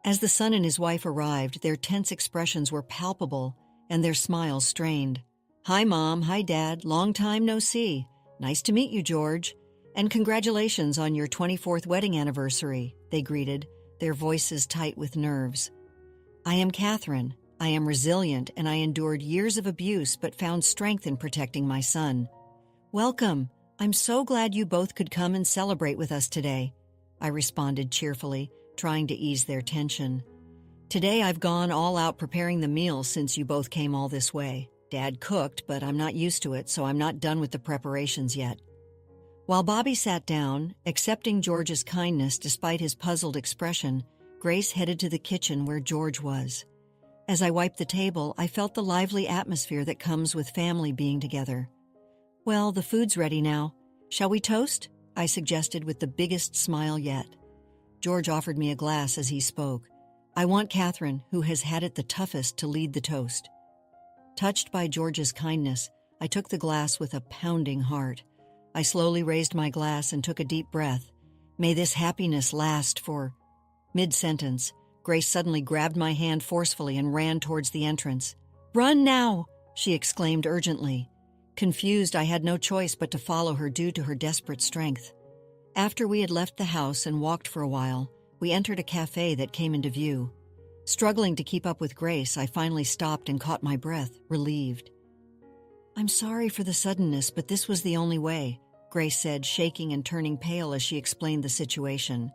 As the son and his wife arrived, their tense expressions were palpable and their smiles strained. "Hi, Mom. Hi, Dad. Long time no see. Nice to meet you, George. And congratulations on your 24th wedding anniversary," they greeted, their voices tight with nerves. "I am Catherine. I am resilient, and I endured years of abuse but found strength in protecting my son. Welcome. I'm so glad you both could come and celebrate with us today," I responded cheerfully, trying to ease their tension. "Today I've gone all out preparing the meals since you both came all this way. Dad cooked, but I'm not used to it, so I'm not done with the preparations yet." While Bobby sat down, accepting George's kindness despite his puzzled expression, Grace headed to the kitchen where George was. As I wiped the table, I felt the lively atmosphere that comes with family being together. "Well, the food's ready now. Shall we toast?" I suggested with the biggest smile yet. George offered me a glass as he spoke. "I want Catherine, who has had it the toughest, to lead the toast." Touched by George's kindness, I took the glass with a pounding heart. I slowly raised my glass and took a deep breath. "May this happiness last for—" Mid-sentence, Grace suddenly grabbed my hand forcefully and ran towards the entrance. "Run now!" she exclaimed urgently. Confused, I had no choice but to follow her due to her desperate strength. After we had left the house and walked for a while, we entered a cafe that came into view. Struggling to keep up with Grace, I finally stopped and caught my breath, relieved. "I'm sorry for the suddenness, but this was the only way," Grace said, shaking and turning pale as she explained the situation.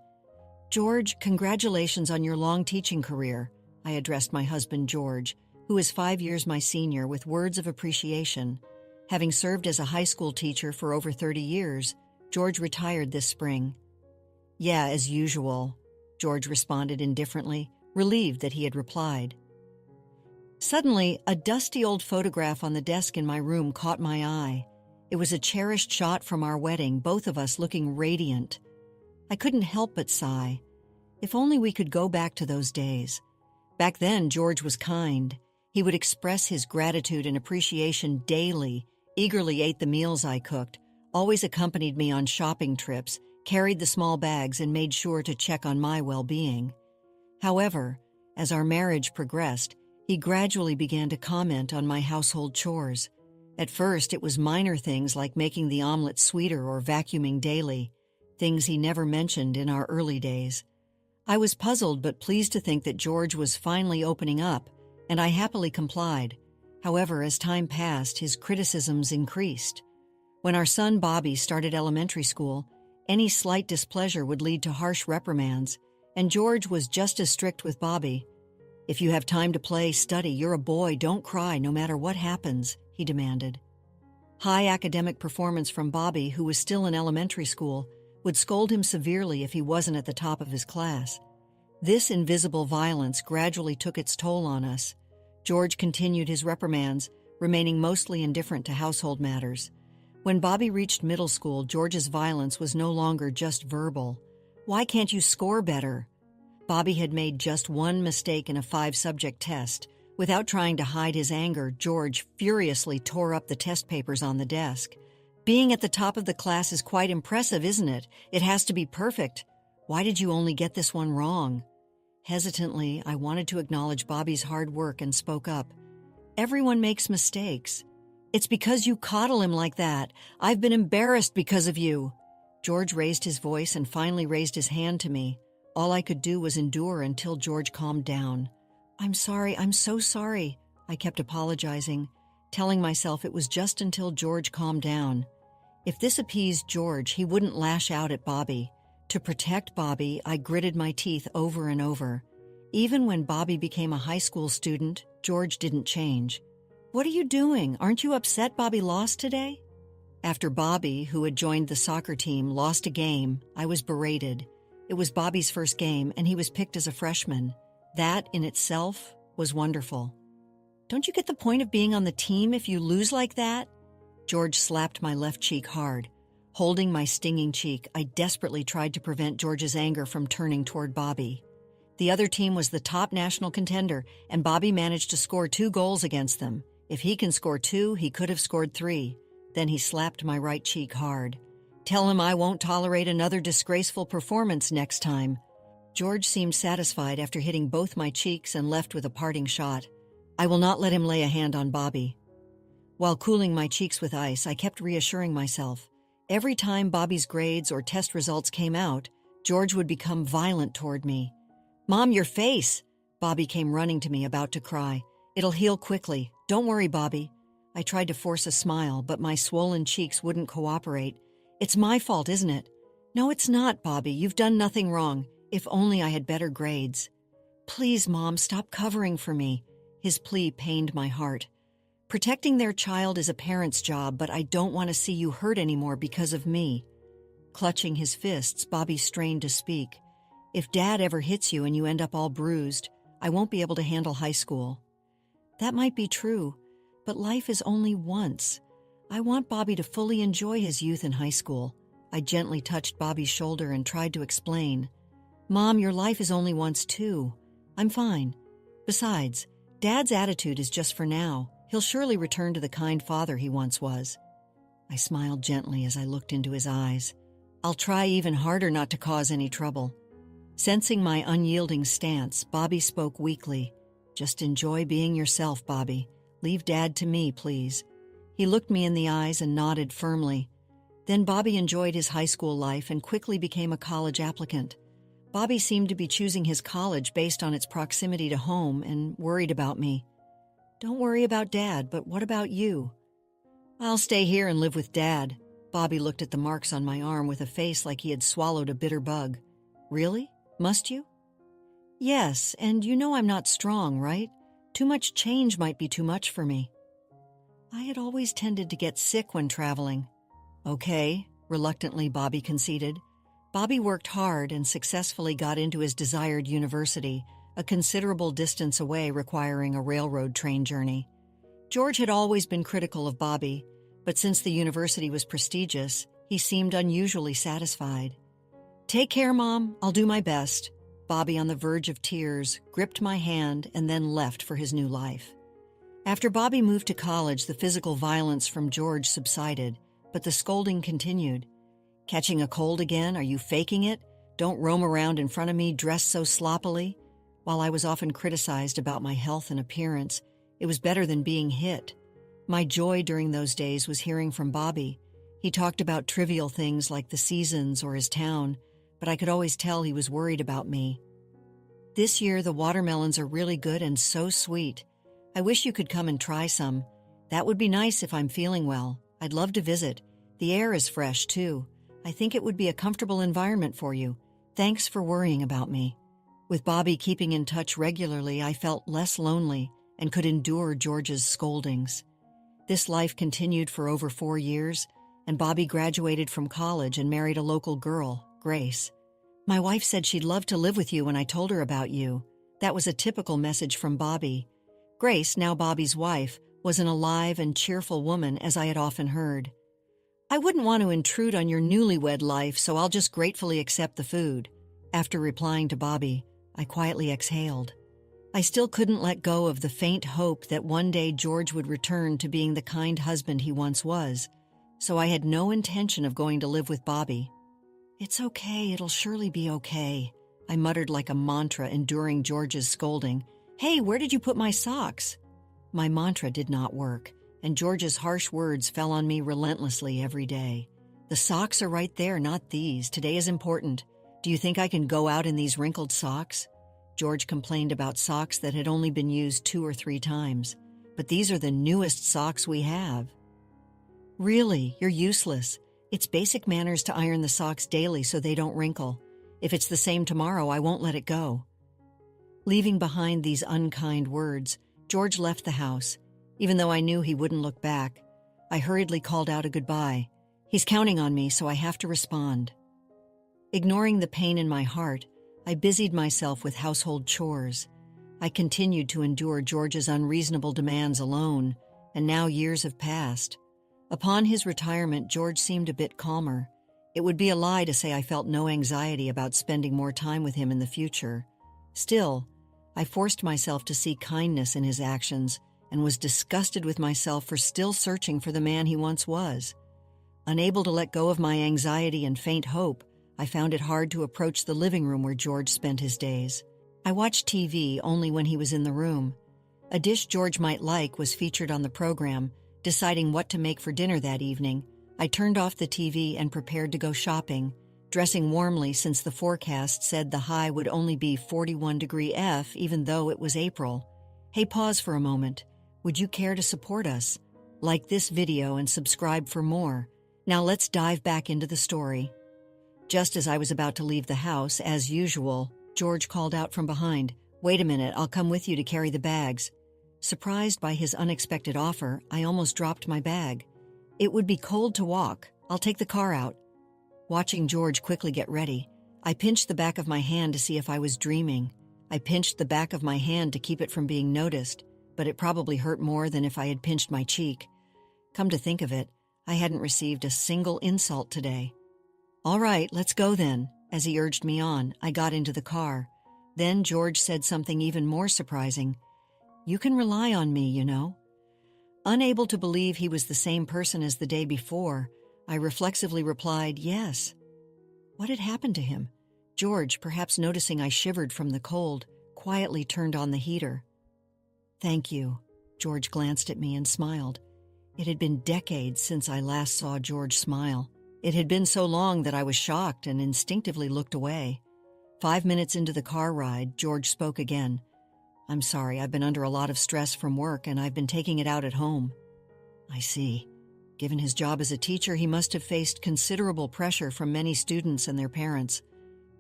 "George, congratulations on your long teaching career," I addressed my husband George, who is 5 years my senior, with words of appreciation. Having served as a high school teacher for over 30 years, George retired this spring. "Yeah, as usual," George responded indifferently, relieved that he had replied. Suddenly, a dusty old photograph on the desk in my room caught my eye. It was a cherished shot from our wedding, both of us looking radiant. I couldn't help but sigh. If only we could go back to those days. Back then, George was kind. He would express his gratitude and appreciation daily, eagerly ate the meals I cooked, always accompanied me on shopping trips, carried the small bags, and made sure to check on my well-being. However, as our marriage progressed, he gradually began to comment on my household chores. At first, it was minor things like making the omelet sweeter or vacuuming daily, things he never mentioned in our early days. I was puzzled but pleased to think that George was finally opening up, and I happily complied. However, as time passed, his criticisms increased. When our son Bobby started elementary school, any slight displeasure would lead to harsh reprimands, and George was just as strict with Bobby. "If you have time to play, study, you're a boy, don't cry no matter what happens," he demanded. High academic performance from Bobby, who was still in elementary school, would scold him severely if he wasn't at the top of his class. This invisible violence gradually took its toll on us. George continued his reprimands, remaining mostly indifferent to household matters. When Bobby reached middle school, George's violence was no longer just verbal. "Why can't you score better?" Bobby had made just one mistake in a 5-subject test. Without trying to hide his anger, George furiously tore up the test papers on the desk. "Being at the top of the class is quite impressive, isn't it? It has to be perfect. Why did you only get this one wrong?" Hesitantly, I wanted to acknowledge Bobby's hard work and spoke up. "Everyone makes mistakes. It's because you coddle him like that. I've been embarrassed because of you." George raised his voice and finally raised his hand to me. All I could do was endure until George calmed down. I'm so sorry," I kept apologizing, telling myself it was just until George calmed down. If this appeased George, he wouldn't lash out at Bobby. To protect Bobby, I gritted my teeth over and over. Even when Bobby became a high school student, George didn't change. "What are you doing? Aren't you upset Bobby lost today?" After Bobby, who had joined the soccer team, lost a game, I was berated. It was Bobby's first game, and he was picked as a freshman. That, in itself, was wonderful. "Don't you get the point of being on the team if you lose like that?" George slapped my left cheek hard. Holding my stinging cheek, I desperately tried to prevent George's anger from turning toward Bobby. The other team was the top national contender, and Bobby managed to score 2 goals against them. If he can score 2, he could have scored 3. Then he slapped my right cheek hard. "Tell him I won't tolerate another disgraceful performance next time." George seemed satisfied after hitting both my cheeks and left with a parting shot. I will not let him lay a hand on Bobby. While cooling my cheeks with ice, I kept reassuring myself. Every time Bobby's grades or test results came out, George would become violent toward me. "Mom, your face!" Bobby came running to me, about to cry. "It'll heal quickly. Don't worry, Bobby." I tried to force a smile, but my swollen cheeks wouldn't cooperate. "It's my fault, isn't it?" "No, it's not, Bobby. You've done nothing wrong. If only I had better grades." "Please, Mom, stop covering for me." His plea pained my heart. Protecting their child is a parent's job, but I don't want to see you hurt anymore because of me. Clutching his fists, Bobby strained to speak. "If Dad ever hits you and you end up all bruised, I won't be able to handle high school." That might be true, but life is only once. I want Bobby to fully enjoy his youth in high school. I gently touched Bobby's shoulder and tried to explain. "Mom, your life is only once too. I'm fine. Besides, Dad's attitude is just for now. He'll surely return to the kind father he once was." I smiled gently as I looked into his eyes. "I'll try even harder not to cause any trouble." Sensing my unyielding stance, Bobby spoke weakly. "Just enjoy being yourself, Bobby. Leave Dad to me, please." He looked me in the eyes and nodded firmly. Then Bobby enjoyed his high school life and quickly became a college applicant. Bobby seemed to be choosing his college based on its proximity to home and worried about me. "Don't worry about Dad, but what about you?" "I'll stay here and live with Dad." Bobby looked at the marks on my arm with a face like he had swallowed a bitter bug. "Really? Must you?" "Yes, and you know I'm not strong, right? Too much change might be too much for me." I had always tended to get sick when traveling. "Okay," reluctantly Bobby conceded. Bobby worked hard and successfully got into his desired university, a considerable distance away requiring a railroad train journey. George had always been critical of Bobby, but since the university was prestigious, he seemed unusually satisfied. "Take care, Mom. I'll do my best." Bobby, on the verge of tears, gripped my hand and then left for his new life. After Bobby moved to college, the physical violence from George subsided, but the scolding continued. "Catching a cold again? Are you faking it? Don't roam around in front of me dressed so sloppily." While I was often criticized about my health and appearance, it was better than being hit. My joy during those days was hearing from Bobby. He talked about trivial things like the seasons or his town, but I could always tell he was worried about me. "This year, the watermelons are really good and so sweet. I wish you could come and try some. That would be nice if I'm feeling well. I'd love to visit. The air is fresh, too. I think it would be a comfortable environment for you. Thanks for worrying about me." With Bobby keeping in touch regularly, I felt less lonely and could endure George's scoldings. This life continued for over 4 years, and Bobby graduated from college and married a local girl, Grace. "My wife said she'd love to live with you when I told her about you." That was a typical message from Bobby. Grace, now Bobby's wife, was an alive and cheerful woman, as I had often heard. "I wouldn't want to intrude on your newlywed life, so I'll just gratefully accept the food." After replying to Bobby, I quietly exhaled. I still couldn't let go of the faint hope that one day George would return to being the kind husband he once was, so I had no intention of going to live with Bobby. "It's okay, it'll surely be okay," I muttered like a mantra, enduring George's scolding. "Hey, where did you put my socks?" My mantra did not work, and George's harsh words fell on me relentlessly every day. "The socks are right there, not these. Today is important. Do you think I can go out in these wrinkled socks?" George complained about socks that had only been used 2 or 3 times. "But these are the newest socks we have." "Really, you're useless. It's basic manners to iron the socks daily so they don't wrinkle. If it's the same tomorrow, I won't let it go." Leaving behind these unkind words, George left the house. Even though I knew he wouldn't look back, I hurriedly called out a goodbye. He's counting on me, so I have to respond. Ignoring the pain in my heart, I busied myself with household chores. I continued to endure George's unreasonable demands alone, and now years have passed. Upon his retirement, George seemed a bit calmer. It would be a lie to say I felt no anxiety about spending more time with him in the future. Still, I forced myself to see kindness in his actions and was disgusted with myself for still searching for the man he once was. Unable to let go of my anxiety and faint hope, I found it hard to approach the living room where George spent his days. I watched TV only when he was in the room. A dish George might like was featured on the program. Deciding what to make for dinner that evening, I turned off the TV and prepared to go shopping, dressing warmly since the forecast said the high would only be 41 F even though it was April. Hey, pause for a moment. Would you care to support us? Like this video and subscribe for more. Now let's dive back into the story. Just as I was about to leave the house, as usual, George called out from behind, "Wait a minute, I'll come with you to carry the bags." Surprised by his unexpected offer, I almost dropped my bag. "It would be cold to walk. I'll take the car out." Watching George quickly get ready, I pinched the back of my hand to see if I was dreaming. I pinched the back of my hand to keep it from being noticed, but it probably hurt more than if I had pinched my cheek. Come to think of it, I hadn't received a single insult today. "All right, let's go then." As he urged me on, I got into the car. Then George said something even more surprising. "You can rely on me, you know." Unable to believe he was the same person as the day before, I reflexively replied, "Yes." What had happened to him? George, perhaps noticing I shivered from the cold, quietly turned on the heater. "Thank you." George glanced at me and smiled. It had been decades since I last saw George smile. It had been so long that I was shocked and instinctively looked away. 5 minutes into the car ride, George spoke again. "I'm sorry, I've been under a lot of stress from work and I've been taking it out at home." I see. Given his job as a teacher, he must have faced considerable pressure from many students and their parents.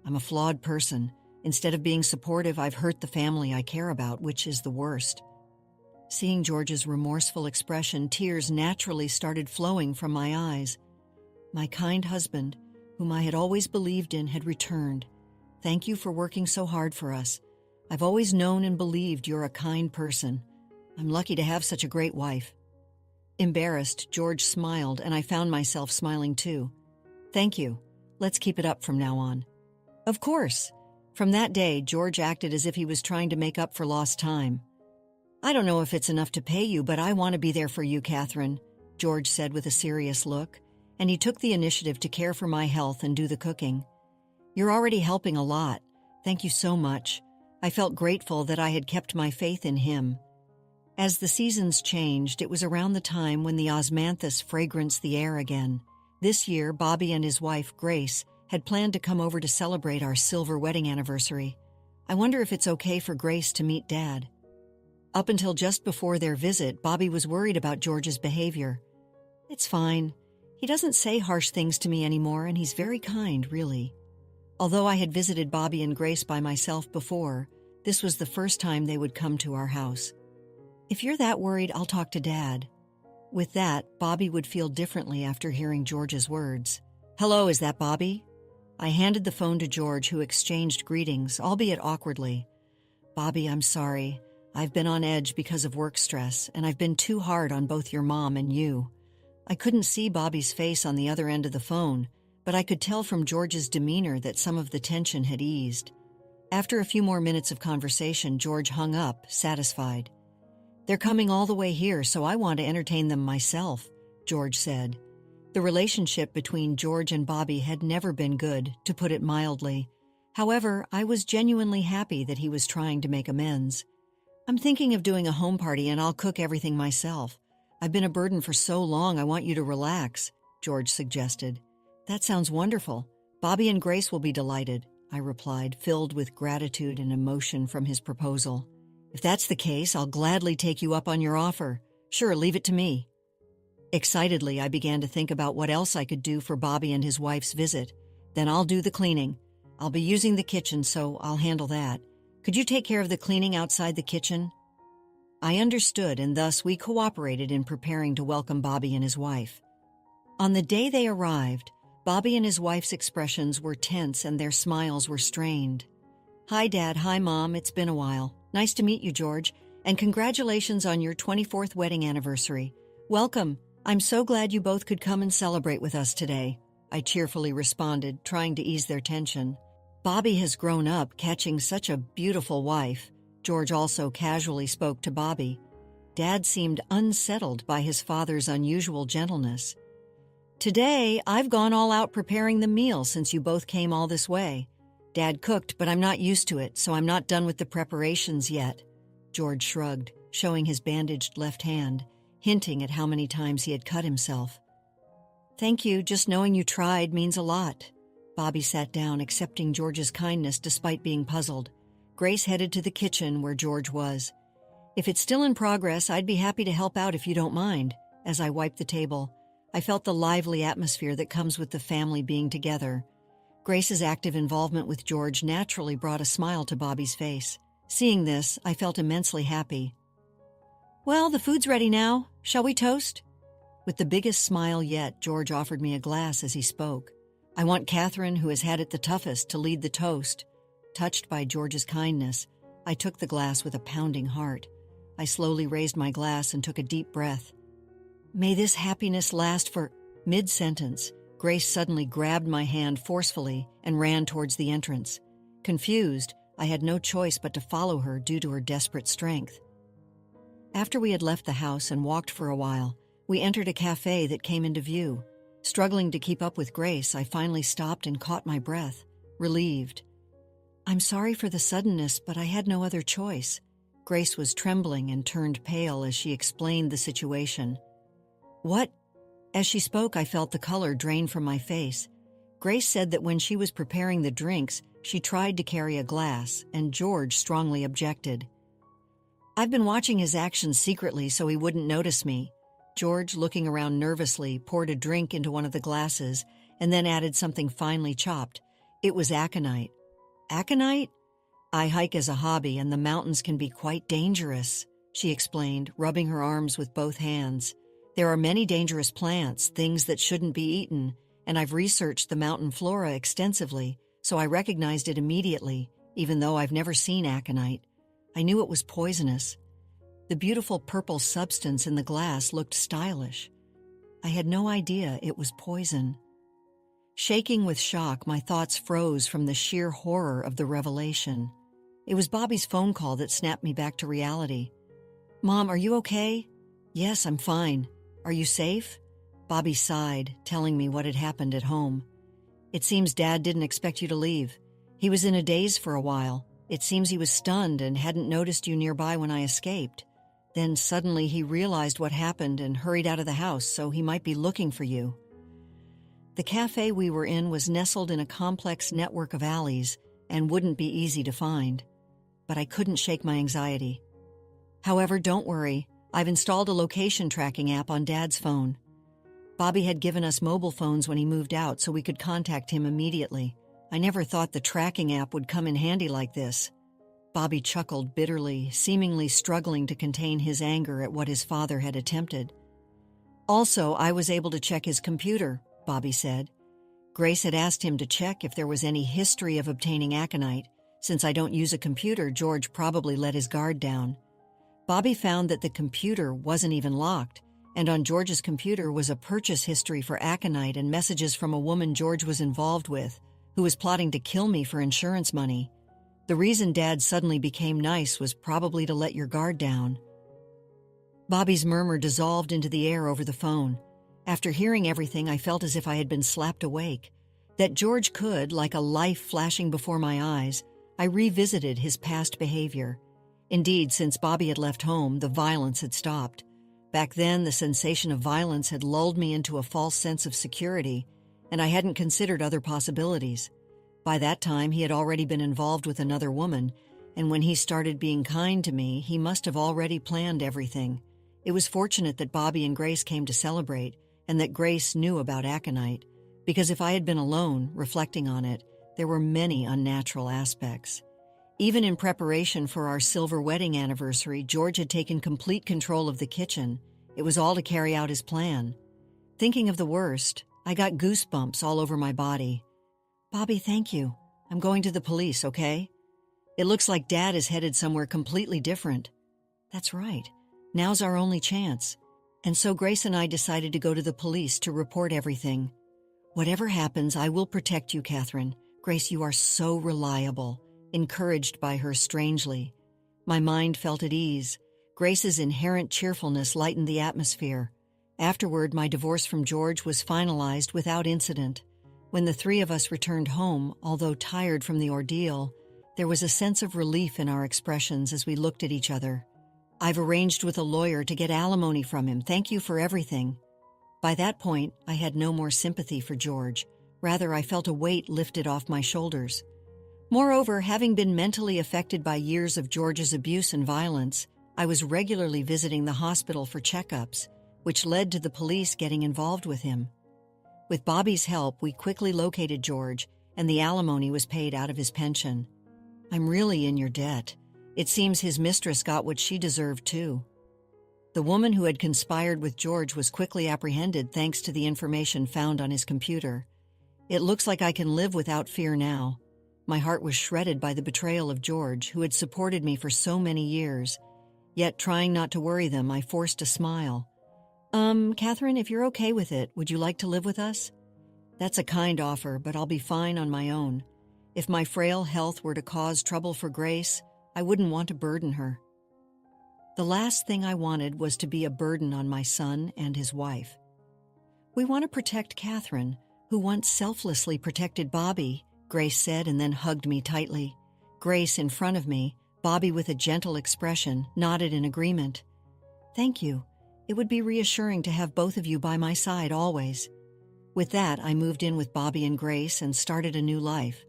I'm a flawed person. Instead of being supportive, I've hurt the family I care about, which is the worst. Seeing George's remorseful expression, tears naturally started flowing from my eyes. My kind husband, whom I had always believed in, had returned. Thank you for working so hard for us. I've always known and believed you're a kind person. I'm lucky to have such a great wife. Embarrassed, George smiled, and I found myself smiling too. Thank you. Let's keep it up from now on. Of course. From that day, George acted as if he was trying to make up for lost time. I don't know if it's enough to pay you, but I want to be there for you, Catherine, George said with a serious look, and he took the initiative to care for my health and do the cooking. You're already helping a lot. Thank you so much. I felt grateful that I had kept my faith in him. As the seasons changed, it was around the time when the osmanthus fragranced the air again. This year, Bobby and his wife, Grace, had planned to come over to celebrate our silver wedding anniversary. I wonder if it's okay for Grace to meet Dad. Up until just before their visit, Bobby was worried about George's behavior. It's fine. He doesn't say harsh things to me anymore, and he's very kind, really. Although I had visited Bobby and Grace by myself before, this was the first time they would come to our house. If you're that worried, I'll talk to Dad. With that, Bobby would feel differently after hearing George's words. Hello, is that Bobby? I handed the phone to George, who exchanged greetings, albeit awkwardly. Bobby, I'm sorry. I've been on edge because of work stress, and I've been too hard on both your mom and you. I couldn't see Bobby's face on the other end of the phone, but I could tell from George's demeanor that some of the tension had eased. After a few more minutes of conversation, George hung up, satisfied. They're coming all the way here, so I want to entertain them myself, George said. The relationship between George and Bobby had never been good, to put it mildly. However, I was genuinely happy that he was trying to make amends. I'm thinking of doing a home party and I'll cook everything myself. I've been a burden for so long, I want you to relax, George suggested. That sounds wonderful. Bobby and Grace will be delighted, I replied, filled with gratitude and emotion from his proposal. If that's the case, I'll gladly take you up on your offer. Sure, leave it to me. Excitedly, I began to think about what else I could do for Bobby and his wife's visit. Then I'll do the cleaning. I'll be using the kitchen, so I'll handle that. Could you take care of the cleaning outside the kitchen? I understood, and thus we cooperated in preparing to welcome Bobby and his wife. On the day they arrived, Bobby and his wife's expressions were tense and their smiles were strained. Hi, Dad. Hi, Mom. It's been a while. Nice to meet you, George, and congratulations on your 24th wedding anniversary. Welcome. I'm so glad you both could come and celebrate with us today, I cheerfully responded, trying to ease their tension. Bobby has grown up, catching such a beautiful wife. George also casually spoke to Bobby. Dad seemed unsettled by his father's unusual gentleness. Today, I've gone all out preparing the meal since you both came all this way. Dad cooked, but I'm not used to it, so I'm not done with the preparations yet. George shrugged, showing his bandaged left hand, hinting at how many times he had cut himself. Thank you, just knowing you tried means a lot. Bobby sat down, accepting George's kindness despite being puzzled. Grace headed to the kitchen where George was. If it's still in progress, I'd be happy to help out if you don't mind. As I wiped the table, I felt the lively atmosphere that comes with the family being together. Grace's active involvement with George naturally brought a smile to Bobby's face. Seeing this, I felt immensely happy. Well, the food's ready now. Shall we toast? With the biggest smile yet, George offered me a glass as he spoke. I want Catherine, who has had it the toughest, to lead the toast. Touched by George's kindness, I took the glass with a pounding heart. I slowly raised my glass and took a deep breath. May this happiness last for... Mid-sentence, Grace suddenly grabbed my hand forcefully and ran towards the entrance. Confused, I had no choice but to follow her due to her desperate strength. After we had left the house and walked for a while, we entered a cafe that came into view. Struggling to keep up with Grace, I finally stopped and caught my breath, relieved. I'm sorry for the suddenness, but I had no other choice. Grace was trembling and turned pale as she explained the situation. What? As she spoke, I felt the color drain from my face. Grace said that when she was preparing the drinks, she tried to carry a glass, and George strongly objected. I've been watching his actions secretly so he wouldn't notice me. George, looking around nervously, poured a drink into one of the glasses and then added something finely chopped. It was aconite. Aconite? I hike as a hobby, and the mountains can be quite dangerous, she explained, rubbing her arms with both hands. There are many dangerous plants, things that shouldn't be eaten, and I've researched the mountain flora extensively, so I recognized it immediately, even though I've never seen aconite. I knew it was poisonous. The beautiful purple substance in the glass looked stylish. I had no idea it was poison. Shaking with shock, my thoughts froze from the sheer horror of the revelation. It was Bobby's phone call that snapped me back to reality. Mom, are you okay? Yes, I'm fine. Are you safe? Bobby sighed, telling me what had happened at home. It seems Dad didn't expect you to leave. He was in a daze for a while. It seems he was stunned and hadn't noticed you nearby when I escaped. Then suddenly he realized what happened and hurried out of the house, so he might be looking for you. The cafe we were in was nestled in a complex network of alleys and wouldn't be easy to find. But I couldn't shake my anxiety. However, don't worry. I've installed a location tracking app on Dad's phone. Bobby had given us mobile phones when he moved out so we could contact him immediately. I never thought the tracking app would come in handy like this. Bobby chuckled bitterly, seemingly struggling to contain his anger at what his father had attempted. Also, I was able to check his computer, Bobby said. Grace had asked him to check if there was any history of obtaining aconite. Since I don't use a computer, George probably let his guard down. Bobby found that the computer wasn't even locked, and on George's computer was a purchase history for aconite and messages from a woman George was involved with, who was plotting to kill me for insurance money. The reason Dad suddenly became nice was probably to let your guard down. Bobby's murmur dissolved into the air over the phone. After hearing everything, I felt as if I had been slapped awake. That George could, like a life flashing before my eyes, I revisited his past behavior. Indeed, since Bobby had left home, the violence had stopped. Back then, the sensation of violence had lulled me into a false sense of security, and I hadn't considered other possibilities. By that time, he had already been involved with another woman, and when he started being kind to me, he must have already planned everything. It was fortunate that Bobby and Grace came to celebrate, and that Grace knew about aconite, because if I had been alone, reflecting on it, there were many unnatural aspects. Even in preparation for our silver wedding anniversary, George had taken complete control of the kitchen. It was all to carry out his plan. Thinking of the worst, I got goosebumps all over my body. Bobby, thank you. I'm going to the police, okay? It looks like Dad is headed somewhere completely different. That's right. Now's our only chance. And so Grace and I decided to go to the police to report everything. Whatever happens, I will protect you, Catherine. Grace, you are so reliable. Encouraged by her strangely. My mind felt at ease. Grace's inherent cheerfulness lightened the atmosphere. Afterward, my divorce from George was finalized without incident. When the three of us returned home, although tired from the ordeal, there was a sense of relief in our expressions as we looked at each other. "I've arranged with a lawyer to get alimony from him. Thank you for everything." By that point, I had no more sympathy for George. Rather, I felt a weight lifted off my shoulders. Moreover, having been mentally affected by years of George's abuse and violence, I was regularly visiting the hospital for checkups, which led to the police getting involved with him. With Bobby's help, we quickly located George, and the alimony was paid out of his pension. "I'm really in your debt. It seems his mistress got what she deserved too." The woman who had conspired with George was quickly apprehended thanks to the information found on his computer. It looks like I can live without fear now. My heart was shredded by the betrayal of George, who had supported me for so many years. Yet, trying not to worry them, I forced a smile. Catherine, if you're okay with it, would you like to live with us?" "That's a kind offer, but I'll be fine on my own. If my frail health were to cause trouble for Grace, I wouldn't want to burden her." The last thing I wanted was to be a burden on my son and his wife. "We want to protect Catherine, who once selflessly protected Bobby," Grace said and then hugged me tightly. Grace in front of me, Bobby with a gentle expression, nodded in agreement. "Thank you. It would be reassuring to have both of you by my side always." With that, I moved in with Bobby and Grace and started a new life.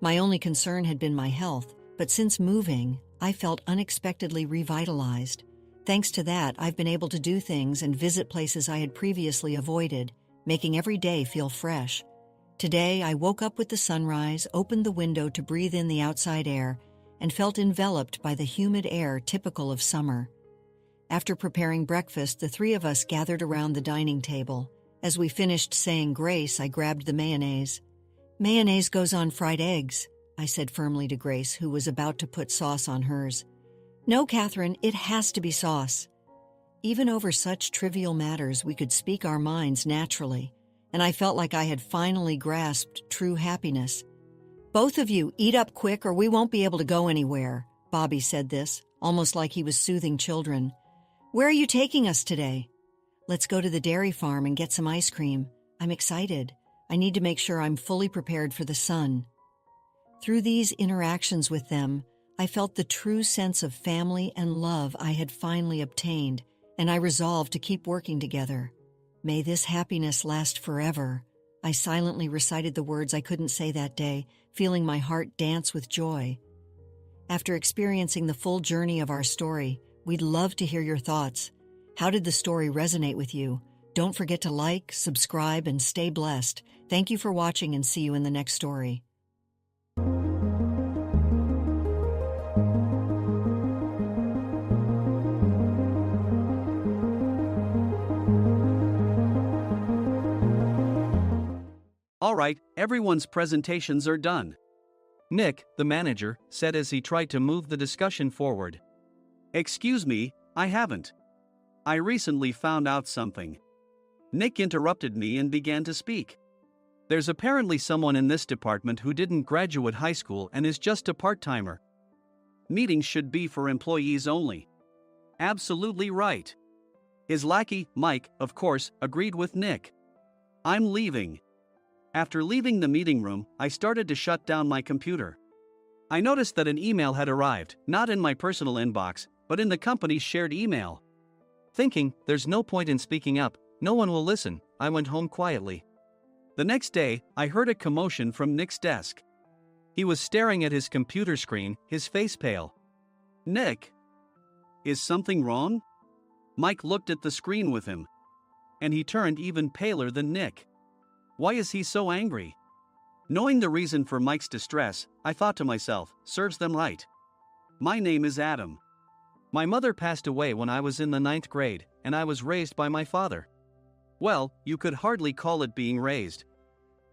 My only concern had been my health, but since moving, I felt unexpectedly revitalized. Thanks to that, I've been able to do things and visit places I had previously avoided, making every day feel fresh. Today, I woke up with the sunrise, opened the window to breathe in the outside air, and felt enveloped by the humid air typical of summer. After preparing breakfast, the three of us gathered around the dining table. As we finished saying grace, I grabbed the mayonnaise. "Mayonnaise goes on fried eggs," I said firmly to Grace, who was about to put sauce on hers. "No, Catherine, it has to be sauce." Even over such trivial matters, we could speak our minds naturally, and I felt like I had finally grasped true happiness. "Both of you, eat up quick or we won't be able to go anywhere." Bobby said this, almost like he was soothing children. "Where are you taking us today?" "Let's go to the dairy farm and get some ice cream. I'm excited. I need to make sure I'm fully prepared for the sun." Through these interactions with them, I felt the true sense of family and love I had finally obtained, and I resolved to keep working together. "May this happiness last forever." I silently recited the words I couldn't say that day, feeling my heart dance with joy. After experiencing the full journey of our story, we'd love to hear your thoughts. How did the story resonate with you? Don't forget to like, subscribe, and stay blessed. Thank you for watching and see you in the next story. All right, everyone's presentations are done. Nick, the manager, said as he tried to move the discussion forward. "Excuse me, I haven't. I recently found out something." Nick interrupted me and began to speak. "There's apparently someone in this department who didn't graduate high school and is just a part-timer. Meetings should be for employees only." "Absolutely right." His lackey, Mike, of course, agreed with Nick. "I'm leaving." After leaving the meeting room, I started to shut down my computer. I noticed that an email had arrived, not in my personal inbox, but in the company's shared email. Thinking, there's no point in speaking up, no one will listen, I went home quietly. The next day, I heard a commotion from Nick's desk. He was staring at his computer screen, his face pale. "Nick, is something wrong?" Mike looked at the screen with him. And he turned even paler than Nick. Why is he so angry? Knowing the reason for Mike's distress, I thought to myself, serves them right. My name is Adam. My mother passed away when I was in the 9th grade, and I was raised by my father. Well, you could hardly call it being raised.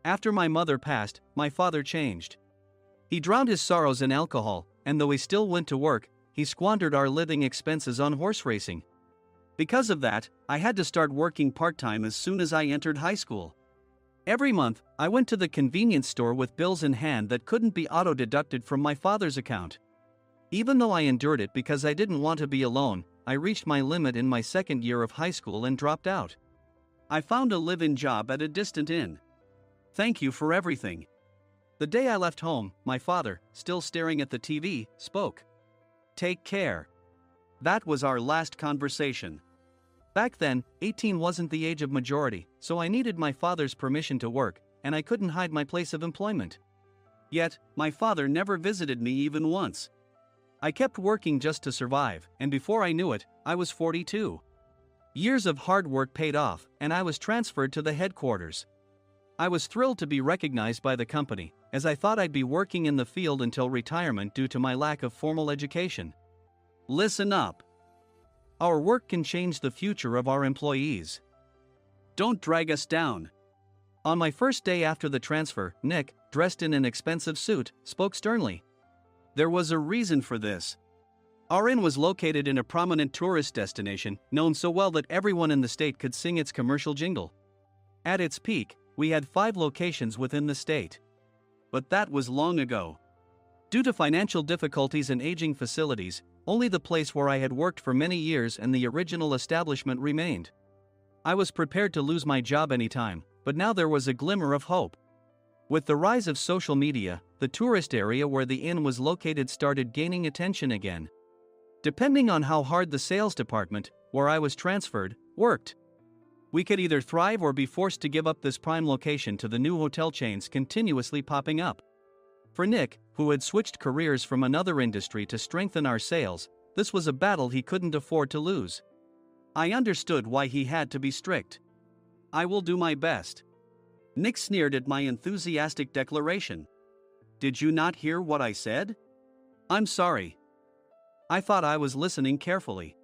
After my mother passed, my father changed. He drowned his sorrows in alcohol, and though he still went to work, he squandered our living expenses on horse racing. Because of that, I had to start working part-time as soon as I entered high school. Every month, I went to the convenience store with bills in hand that couldn't be auto-deducted from my father's account. Even though I endured it because I didn't want to be alone, I reached my limit in my second year of high school and dropped out. I found a live-in job at a distant inn. Thank you for everything. The day I left home, my father, still staring at the TV, spoke. Take care. That was our last conversation. Back then, 18 wasn't the age of majority, so I needed my father's permission to work, and I couldn't hide my place of employment. Yet, my father never visited me even once. I kept working just to survive, and before I knew it, I was 42. Years of hard work paid off, and I was transferred to the headquarters. I was thrilled to be recognized by the company, as I thought I'd be working in the field until retirement due to my lack of formal education. Listen up. Our work can change the future of our employees. Don't drag us down. On my first day after the transfer, Nick, dressed in an expensive suit, spoke sternly. There was a reason for this. Our inn was located in a prominent tourist destination, known so well that everyone in the state could sing its commercial jingle. At its peak, we had 5 locations within the state. But that was long ago. Due to financial difficulties and aging facilities, only the place where I had worked for many years and the original establishment remained. I was prepared to lose my job anytime, but now there was a glimmer of hope. With the rise of social media, the tourist area where the inn was located started gaining attention again. Depending on how hard the sales department, where I was transferred, worked, we could either thrive or be forced to give up this prime location to the new hotel chains continuously popping up. For Nick, who had switched careers from another industry to strengthen our sales, this was a battle he couldn't afford to lose. I understood why he had to be strict. I will do my best. Nick sneered at my enthusiastic declaration. Did you not hear what I said? I'm sorry. I thought I was listening carefully.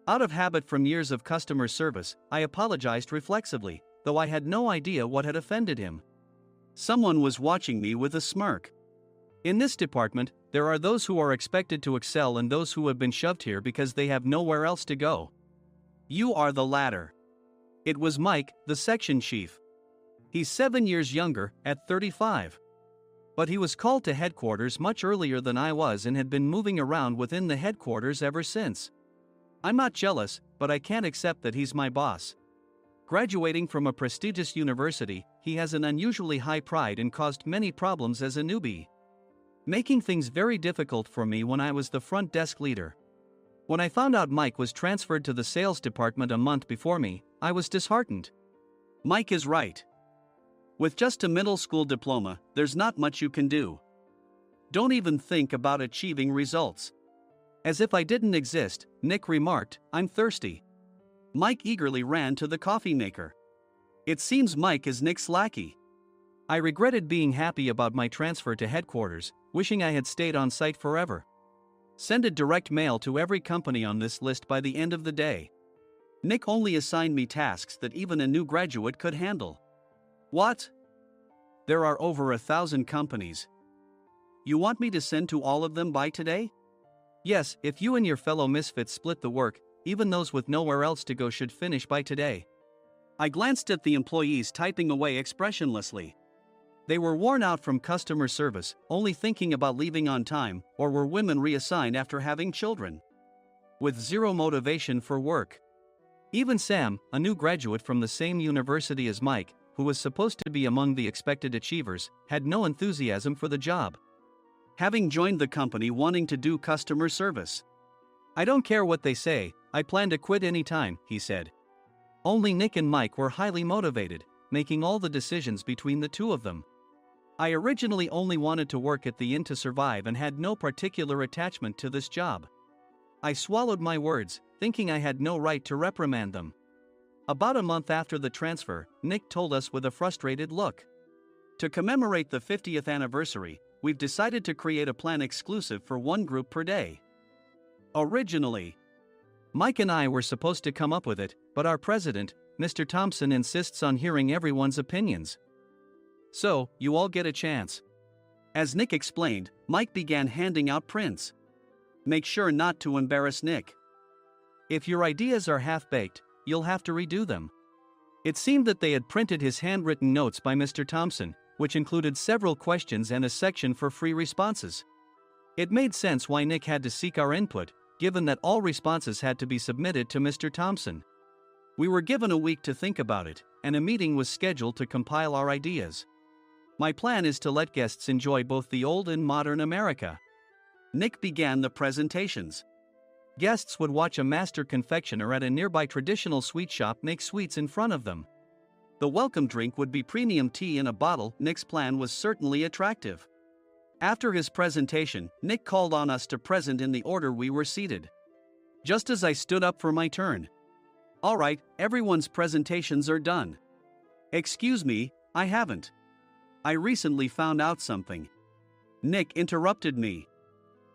Out of habit from years of customer service, I apologized reflexively, though I had no idea what had offended him. Someone was watching me with a smirk. In this department, there are those who are expected to excel and those who have been shoved here because they have nowhere else to go. You are the latter. It was Mike, the section chief. He's 7 years younger, at 35. But he was called to headquarters much earlier than I was and had been moving around within the headquarters ever since. I'm not jealous, but I can't accept that he's my boss. Graduating from a prestigious university, he has an unusually high pride and caused many problems as a newbie, making things very difficult for me when I was the front desk leader. When I found out Mike was transferred to the sales department a month before me, I was disheartened. Mike is right. With just a middle school diploma, there's not much you can do. Don't even think about achieving results. As if I didn't exist, Nick remarked, I'm thirsty. Mike eagerly ran to the coffee maker. It seems Mike is Nick's lackey. I regretted being happy about my transfer to headquarters, wishing I had stayed on site forever. Send a direct mail to every company on this list by the end of the day. Nick only assigned me tasks that even a new graduate could handle. What? There are over 1,000 companies. You want me to send to all of them by today? Yes, if you and your fellow misfits split the work, even those with nowhere else to go should finish by today. I glanced at the employees typing away expressionlessly. They were worn out from customer service, only thinking about leaving on time, or were women reassigned after having children, with zero motivation for work. Even Sam, a new graduate from the same university as Mike, who was supposed to be among the expected achievers, had no enthusiasm for the job, having joined the company wanting to do customer service. I don't care what they say, I plan to quit any time, he said. Only Nick and Mike were highly motivated, making all the decisions between the two of them. I originally only wanted to work at the inn to survive and had no particular attachment to this job. I swallowed my words, thinking I had no right to reprimand them. About a month after the transfer, Nick told us with a frustrated look. To commemorate the 50th anniversary, we've decided to create a plan exclusive for one group per day. Originally, Mike and I were supposed to come up with it, but our president, Mr. Thompson, insists on hearing everyone's opinions. So, you all get a chance. As Nick explained, Mike began handing out prints. Make sure not to embarrass Nick. If your ideas are half-baked, you'll have to redo them. It seemed that they had printed his handwritten notes by Mr. Thompson, which included several questions and a section for free responses. It made sense why Nick had to seek our input, given that all responses had to be submitted to Mr. Thompson. We were given a week to think about it, and a meeting was scheduled to compile our ideas. My plan is to let guests enjoy both the old and modern America. Nick began the presentations. Guests would watch a master confectioner at a nearby traditional sweet shop make sweets in front of them. The welcome drink would be premium tea in a bottle. Nick's plan was certainly attractive. After his presentation, Nick called on us to present in the order we were seated. Just as I stood up for my turn. "All right, everyone's presentations are done." "Excuse me, I haven't. I recently found out something." Nick interrupted me.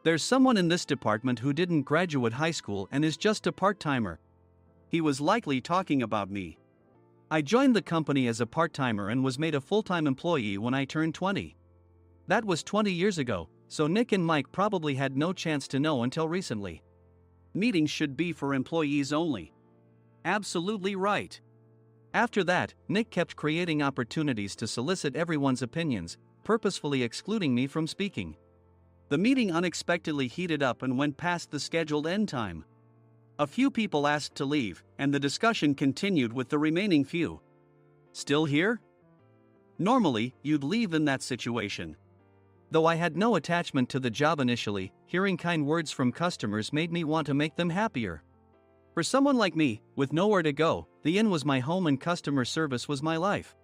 "There's someone in this department who didn't graduate high school and is just a part-timer." He was likely talking about me. I joined the company as a part-timer and was made a full-time employee when I turned 20. That was 20 years ago, so Nick and Mike probably had no chance to know until recently. Meetings should be for employees only. Absolutely right. After that, Nick kept creating opportunities to solicit everyone's opinions, purposefully excluding me from speaking. The meeting unexpectedly heated up and went past the scheduled end time. A few people asked to leave, and the discussion continued with the remaining few. "Still here?" Normally, you'd leave in that situation. Though I had no attachment to the job initially, hearing kind words from customers made me want to make them happier. For someone like me, with nowhere to go, the inn was my home and customer service was my life.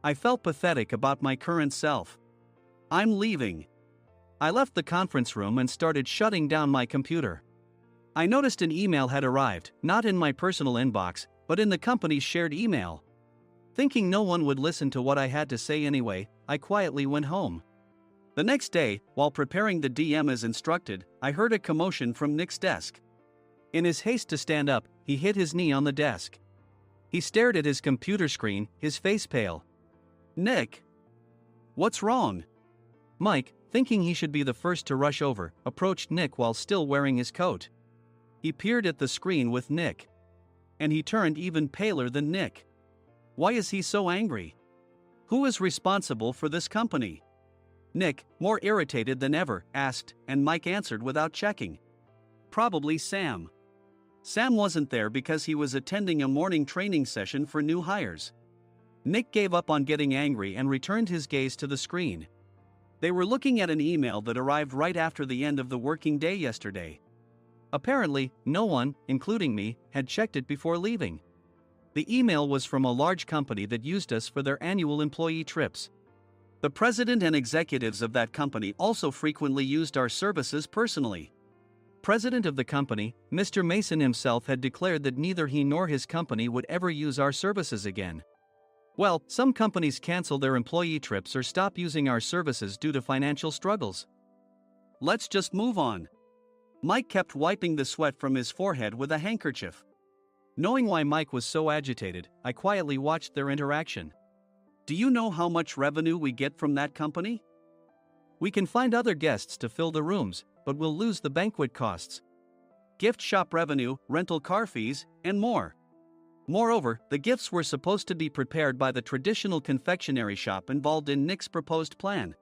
I felt pathetic about my current self. "I'm leaving." I left the conference room and started shutting down my computer. I noticed an email had arrived, not in my personal inbox, but in the company's shared email. Thinking no one would listen to what I had to say anyway, I quietly went home. The next day, while preparing the DM as instructed, I heard a commotion from Nick's desk. In his haste to stand up, he hit his knee on the desk. He stared at his computer screen, his face pale. "Nick! What's wrong?" Mike, thinking he should be the first to rush over, approached Nick while still wearing his coat. He peered at the screen with Nick. And he turned even paler than Nick. Why is he so angry? Who is responsible for this company? Nick, more irritated than ever, asked, and Mike answered without checking. Probably Sam. Sam wasn't there because he was attending a morning training session for new hires. Nick gave up on getting angry and returned his gaze to the screen. They were looking at an email that arrived right after the end of the working day yesterday. Apparently, no one, including me, had checked it before leaving. The email was from a large company that used us for their annual employee trips. The president and executives of that company also frequently used our services personally. President of the company, Mr. Mason himself had declared that neither he nor his company would ever use our services again. Well, some companies cancel their employee trips or stop using our services due to financial struggles. Let's just move on. Mike kept wiping the sweat from his forehead with a handkerchief. Knowing why Mike was so agitated, I quietly watched their interaction. Do you know how much revenue we get from that company? We can find other guests to fill the rooms, but we'll lose the banquet costs, gift shop revenue, rental car fees, and more. Moreover, the gifts were supposed to be prepared by the traditional confectionery shop involved in Nick's proposed plan.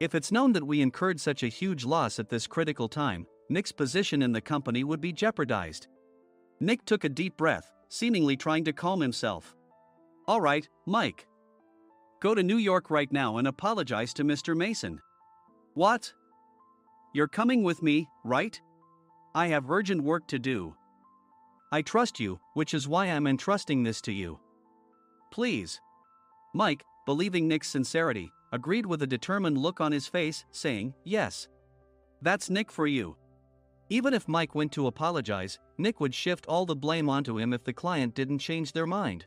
If it's known that we incurred such a huge loss at this critical time, Nick's position in the company would be jeopardized. Nick took a deep breath, seemingly trying to calm himself. All right, Mike. Go to New York right now and apologize to Mr. Mason. What? You're coming with me, right? I have urgent work to do. I trust you, which is why I'm entrusting this to you. Please. Mike, believing Nick's sincerity, agreed with a determined look on his face, saying, yes. That's Nick for you. Even if Mike went to apologize, Nick would shift all the blame onto him if the client didn't change their mind.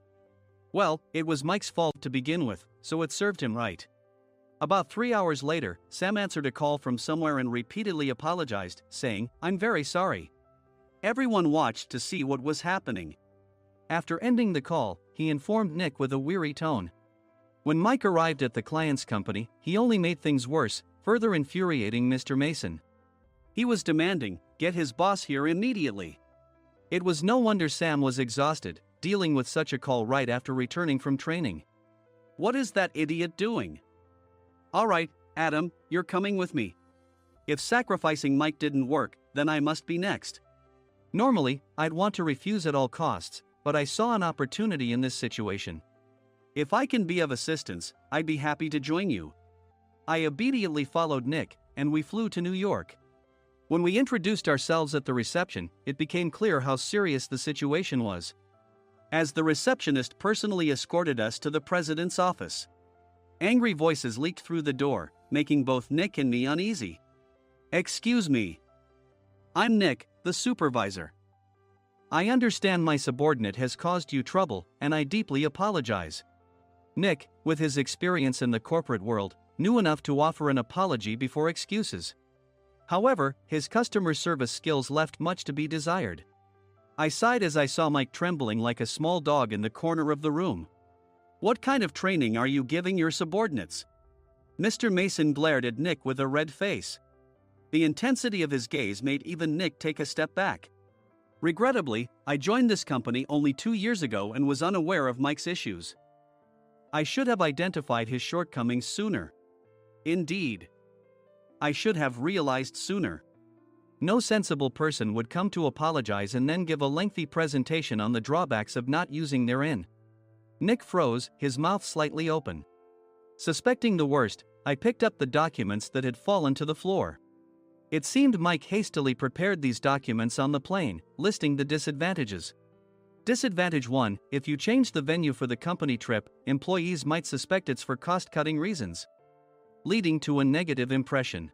Well, it was Mike's fault to begin with, so it served him right. About 3 hours later, Sam answered a call from somewhere and repeatedly apologized, saying, I'm very sorry. Everyone watched to see what was happening. After ending the call, he informed Nick with a weary tone. When Mike arrived at the client's company, he only made things worse, further infuriating Mr. Mason. He was demanding, get his boss here immediately. It was no wonder Sam was exhausted, dealing with such a call right after returning from training. What is that idiot doing? All right, Adam, you're coming with me. If sacrificing Mike didn't work, then I must be next. Normally, I'd want to refuse at all costs, but I saw an opportunity in this situation. If I can be of assistance, I'd be happy to join you. I obediently followed Nick, and we flew to New York. When we introduced ourselves at the reception, it became clear how serious the situation was, as the receptionist personally escorted us to the president's office. Angry voices leaked through the door, making both Nick and me uneasy. "Excuse me. I'm Nick, the supervisor. I understand my subordinate has caused you trouble, and I deeply apologize." Nick, with his experience in the corporate world, knew enough to offer an apology before excuses. However, his customer service skills left much to be desired. I sighed as I saw Mike trembling like a small dog in the corner of the room. "What kind of training are you giving your subordinates?" Mr. Mason glared at Nick with a red face. The intensity of his gaze made even Nick take a step back. Regrettably, I joined this company only 2 years ago and was unaware of Mike's issues. I should have identified his shortcomings sooner. Indeed, I should have realized sooner. No sensible person would come to apologize and then give a lengthy presentation on the drawbacks of not using their in. Nick froze, his mouth slightly open. Suspecting the worst, I picked up the documents that had fallen to the floor. It seemed Mike hastily prepared these documents on the plane, listing the disadvantages. Disadvantage 1: if you change the venue for the company trip, employees might suspect it's for cost-cutting reasons, leading to a negative impression.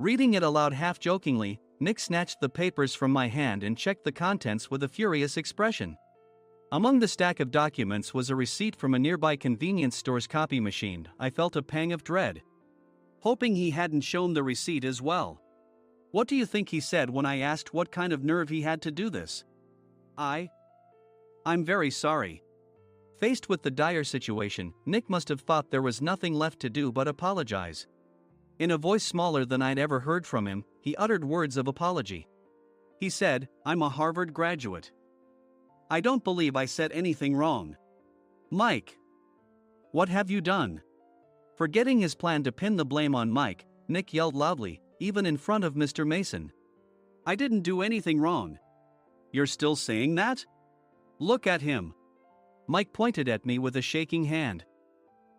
Reading it aloud half-jokingly, Nick snatched the papers from my hand and checked the contents with a furious expression. Among the stack of documents was a receipt from a nearby convenience store's copy machine. I felt a pang of dread, hoping he hadn't shown the receipt as well. What do you think he said when I asked what kind of nerve he had to do this? I'm very sorry." Faced with the dire situation, Nick must have thought there was nothing left to do but apologize. In a voice smaller than I'd ever heard from him, he uttered words of apology. He said, "I'm a Harvard graduate. I don't believe I said anything wrong." "Mike, what have you done?" Forgetting his plan to pin the blame on Mike, Nick yelled loudly, even in front of Mr. Mason. "I didn't do anything wrong." "You're still saying that? Look at him." Mike pointed at me with a shaking hand.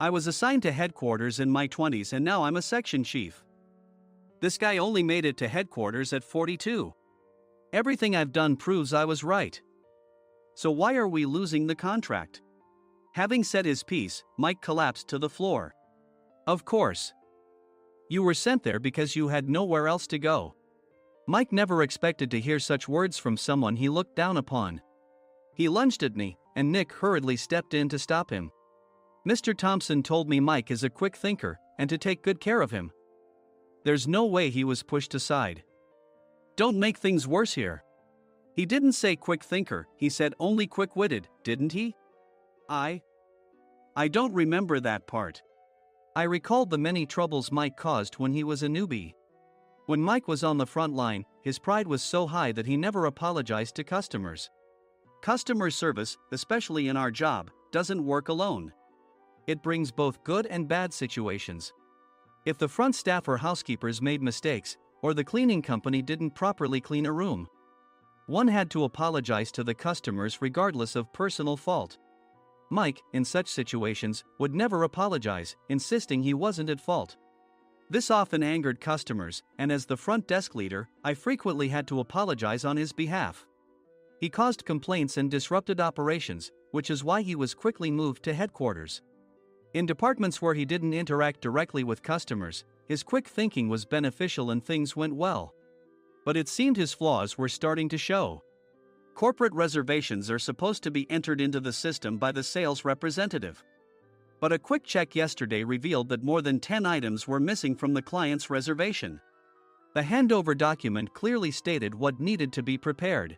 "I was assigned to headquarters in my 20s and now I'm a section chief. This guy only made it to headquarters at 42. Everything I've done proves I was right. So why are we losing the contract?" Having said his piece, Mike collapsed to the floor. "Of course. You were sent there because you had nowhere else to go." Mike never expected to hear such words from someone he looked down upon. He lunged at me, and Nick hurriedly stepped in to stop him. "Mr. Thompson told me Mike is a quick thinker, and to take good care of him." There's no way he was pushed aside. "Don't make things worse here." "He didn't say quick thinker, he said only quick-witted, didn't he?" I don't remember that part." I recalled the many troubles Mike caused when he was a newbie. When Mike was on the front line, his pride was so high that he never apologized to customers. Customer service, especially in our job, doesn't work alone. It brings both good and bad situations. If the front staff or housekeepers made mistakes, or the cleaning company didn't properly clean a room, one had to apologize to the customers regardless of personal fault. Mike, in such situations, would never apologize, insisting he wasn't at fault. This often angered customers, and as the front desk leader, I frequently had to apologize on his behalf. He caused complaints and disrupted operations, which is why he was quickly moved to headquarters. In departments where he didn't interact directly with customers, his quick thinking was beneficial and things went well. But it seemed his flaws were starting to show. Corporate reservations are supposed to be entered into the system by the sales representative. But a quick check yesterday revealed that more than 10 items were missing from the client's reservation. The handover document clearly stated what needed to be prepared.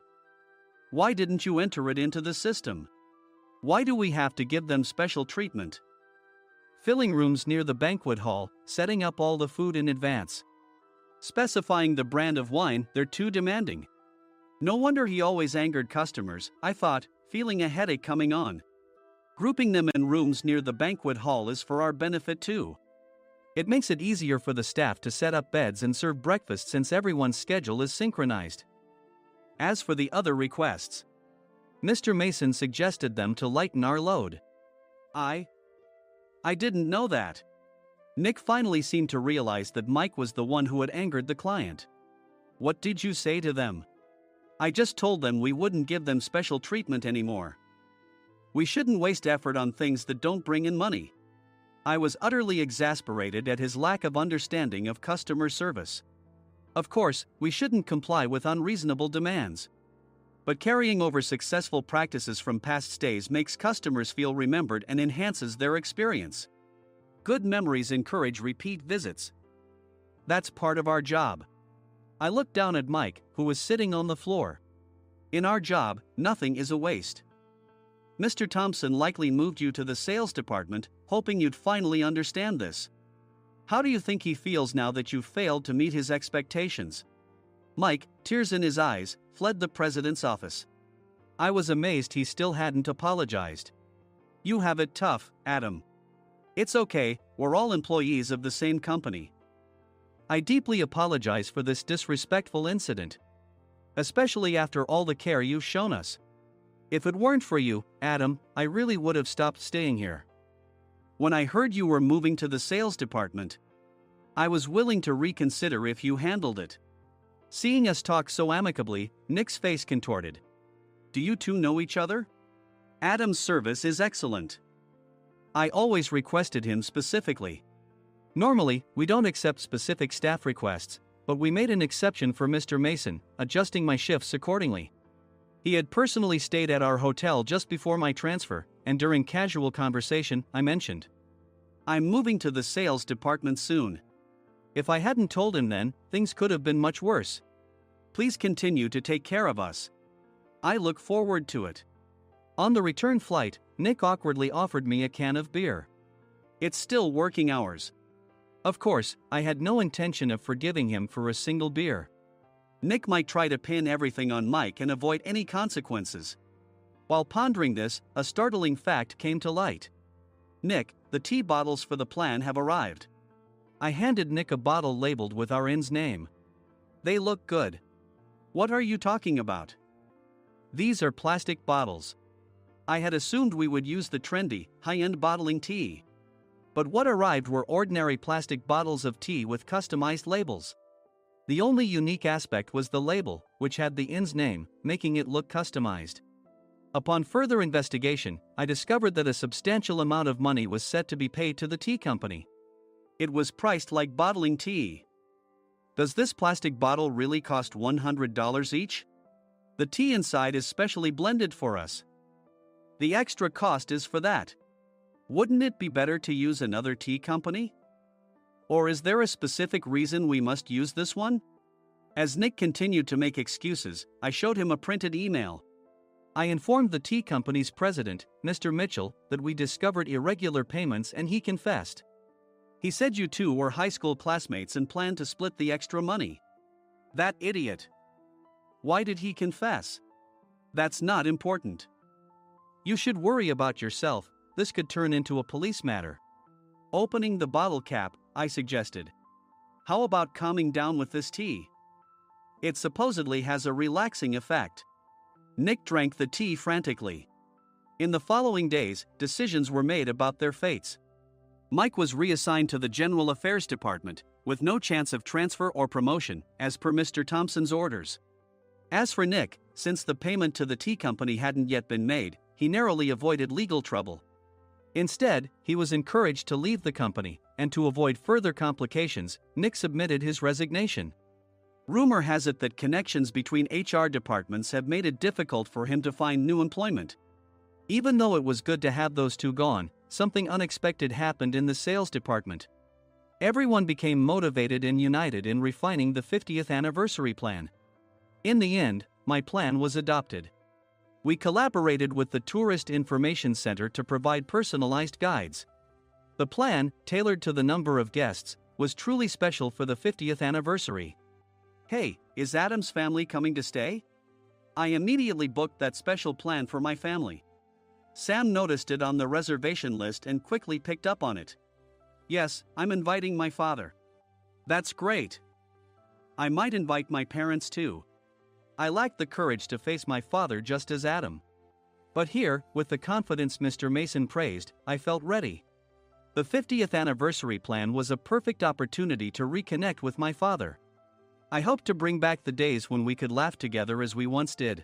Why didn't you enter it into the system? Why do we have to give them special treatment? Filling rooms near the banquet hall, setting up all the food in advance. Specifying the brand of wine, they're too demanding. No wonder he always angered customers, I thought, feeling a headache coming on. Grouping them in rooms near the banquet hall is for our benefit too. It makes it easier for the staff to set up beds and serve breakfast since everyone's schedule is synchronized. As for the other requests, Mr. Mason suggested them to lighten our load. I didn't know that. Nick finally seemed to realize that Mike was the one who had angered the client. What did you say to them? I just told them we wouldn't give them special treatment anymore. We shouldn't waste effort on things that don't bring in money. I was utterly exasperated at his lack of understanding of customer service. Of course, we shouldn't comply with unreasonable demands. But carrying over successful practices from past stays makes customers feel remembered and enhances their experience. Good memories encourage repeat visits. That's part of our job. I looked down at Mike, who was sitting on the floor. In our job, nothing is a waste. Mr. Thompson likely moved you to the sales department, hoping you'd finally understand this. How do you think he feels now that you've failed to meet his expectations? Mike, tears in his eyes, fled the president's office. I was amazed he still hadn't apologized. You have it tough, Adam. It's okay, we're all employees of the same company. I deeply apologize for this disrespectful incident. Especially after all the care you've shown us. If it weren't for you, Adam, I really would have stopped staying here. When I heard you were moving to the sales department, I was willing to reconsider if you handled it. Seeing us talk so amicably, Nick's face contorted. Do you two know each other? Adam's service is excellent. I always requested him specifically. Normally, we don't accept specific staff requests, but we made an exception for Mr. Mason, adjusting my shifts accordingly. He had personally stayed at our hotel just before my transfer, and during casual conversation, I mentioned, I'm moving to the sales department soon. If I hadn't told him then, things could have been much worse. Please continue to take care of us. I look forward to it. On the return flight, Nick awkwardly offered me a can of beer. It's still working hours. Of course, I had no intention of forgiving him for a single beer. Nick might try to pin everything on Mike and avoid any consequences. While pondering this, a startling fact came to light. Nick, the tea bottles for the plan have arrived. I handed Nick a bottle labeled with our inn's name. They look good. What are you talking about? These are plastic bottles. I had assumed we would use the trendy, high-end bottling tea. But what arrived were ordinary plastic bottles of tea with customized labels. The only unique aspect was the label, which had the inn's name, making it look customized. Upon further investigation, I discovered that a substantial amount of money was set to be paid to the tea company. It was priced like bottling tea. Does this plastic bottle really cost $100 each? The tea inside is specially blended for us. The extra cost is for that. Wouldn't it be better to use another tea company? Or is there a specific reason we must use this one? As Nick continued to make excuses, I showed him a printed email. I informed the tea company's president, Mr. Mitchell, that we discovered irregular payments and he confessed. He said you two were high school classmates and planned to split the extra money. That idiot. Why did he confess? That's not important. You should worry about yourself, this could turn into a police matter. Opening the bottle cap, I suggested. How about calming down with this tea? It supposedly has a relaxing effect. Nick drank the tea frantically. In the following days, decisions were made about their fates. Mike was reassigned to the General Affairs Department, with no chance of transfer or promotion, as per Mr. Thompson's orders. As for Nick, since the payment to the tea company hadn't yet been made, he narrowly avoided legal trouble. Instead, he was encouraged to leave the company, and to avoid further complications, Nick submitted his resignation. Rumor has it that connections between HR departments have made it difficult for him to find new employment. Even though it was good to have those two gone, something unexpected happened in the sales department. Everyone became motivated and united in refining the 50th anniversary plan. In the end, my plan was adopted. We collaborated with the Tourist Information Center to provide personalized guides. The plan, tailored to the number of guests, was truly special for the 50th anniversary. Hey, is Adam's family coming to stay? I immediately booked that special plan for my family. Sam noticed it on the reservation list and quickly picked up on it. Yes, I'm inviting my father. That's great. I might invite my parents too. I lacked the courage to face my father just as Adam. But here, with the confidence Mr. Mason praised, I felt ready. The 50th anniversary plan was a perfect opportunity to reconnect with my father. I hoped to bring back the days when we could laugh together as we once did.